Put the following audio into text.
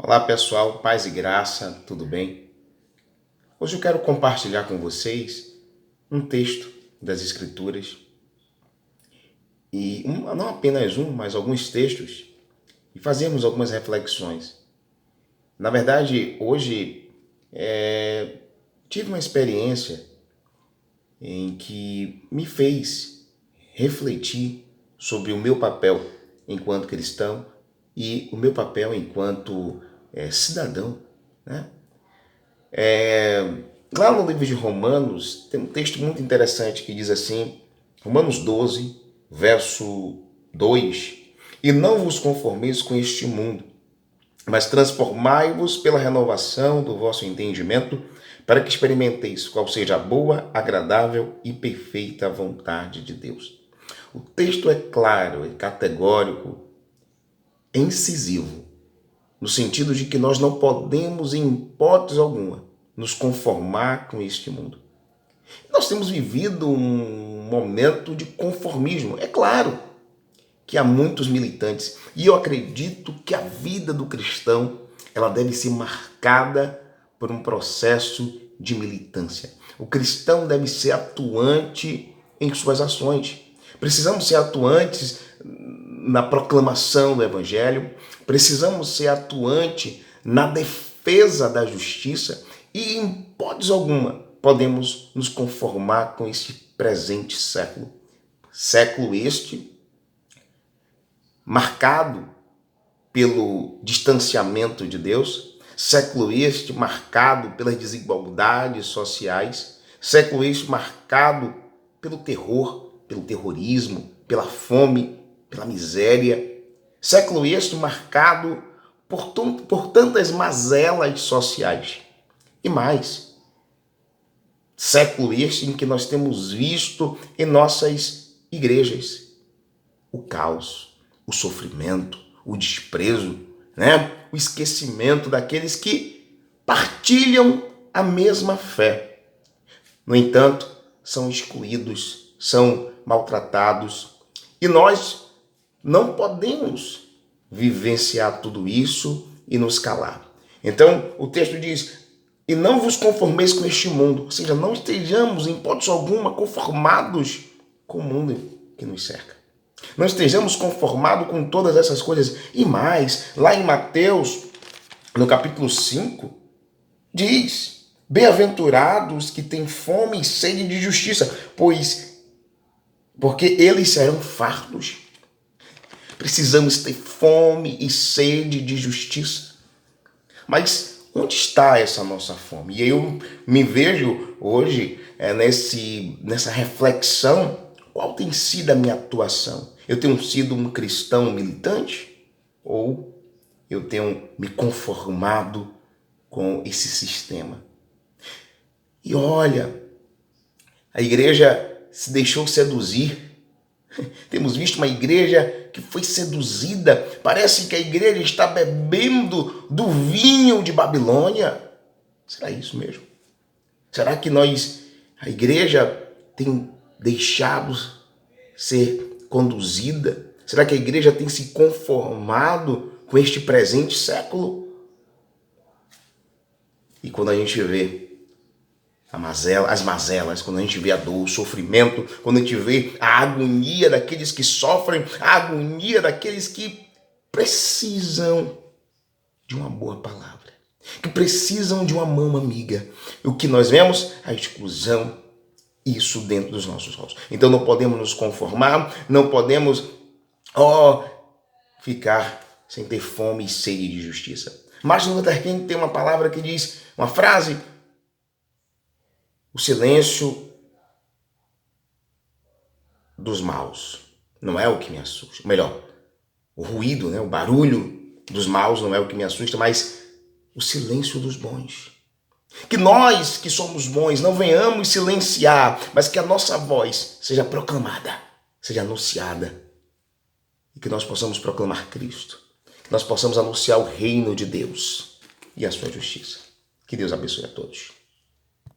Olá pessoal, paz e graça, tudo bem? Hoje eu quero compartilhar com vocês um texto das Escrituras e não apenas um, mas alguns textos e fazermos algumas reflexões. Na verdade, hoje tive uma experiência em que me fez refletir sobre o meu papel enquanto cristão e o meu papel enquanto cidadão, né? Lá no livro de Romanos, tem um texto muito interessante que diz assim, Romanos 12, verso 2, e não vos conformeis com este mundo, mas transformai-vos pela renovação do vosso entendimento, para que experimenteis qual seja a boa, agradável e perfeita vontade de Deus. O texto é claro, é categórico, é incisivo, no sentido de que nós não podemos, em hipótese alguma, nos conformar com este mundo. Nós temos vivido um momento de conformismo. É claro que há muitos militantes e eu acredito que a vida do cristão ela deve ser marcada por um processo de militância. O cristão deve ser atuante em suas ações. Precisamos ser atuantes na proclamação do Evangelho, precisamos ser atuantes na defesa da justiça e, em hipótese alguma, podemos nos conformar com este presente século. Século este marcado pelo distanciamento de Deus, século este marcado pelas desigualdades sociais, século este marcado pelo terror, pelo terrorismo, pela fome, pela miséria, século este marcado por tantas mazelas sociais. E mais, século este em que nós temos visto em nossas igrejas o caos, o sofrimento, o desprezo, né? O esquecimento daqueles que partilham a mesma fé. No entanto, são excluídos, são maltratados e nós não podemos vivenciar tudo isso e nos calar. Então, o texto diz, e não vos conformeis com este mundo, ou seja, não estejamos em hipótese alguma conformados com o mundo que nos cerca. Não estejamos conformados com todas essas coisas. E mais, lá em Mateus, no capítulo 5, diz, bem-aventurados que têm fome e sede de justiça, porque eles serão fartos. Precisamos ter fome e sede de justiça. Mas onde está essa nossa fome? E eu me vejo hoje nessa reflexão, qual tem sido a minha atuação? Eu tenho sido um cristão militante? Ou eu tenho me conformado com esse sistema? E olha, a igreja se deixou seduzir. Temos visto uma igreja que foi seduzida. Parece que a igreja está bebendo do vinho de Babilônia. Será isso mesmo? Será que a igreja tem deixado ser conduzida? Será que a igreja tem se conformado com este presente século? E quando a gente vê as mazelas, quando a gente vê a dor, o sofrimento, quando a gente vê a agonia daqueles que sofrem, a agonia daqueles que precisam de uma boa palavra, que precisam de uma mão amiga. O que nós vemos? A exclusão, isso dentro dos nossos olhos. Então não podemos nos conformar, não podemos ficar sem ter fome e sede de justiça. Martin Luther King tem uma palavra que diz, uma frase, o silêncio dos maus não é o que me assusta. Melhor, o ruído, o barulho dos maus não é o que me assusta, mas o silêncio dos bons. Que nós que somos bons não venhamos silenciar, mas que a nossa voz seja proclamada, seja anunciada. E que nós possamos proclamar Cristo. Que nós possamos anunciar o reino de Deus e a sua justiça. Que Deus abençoe a todos.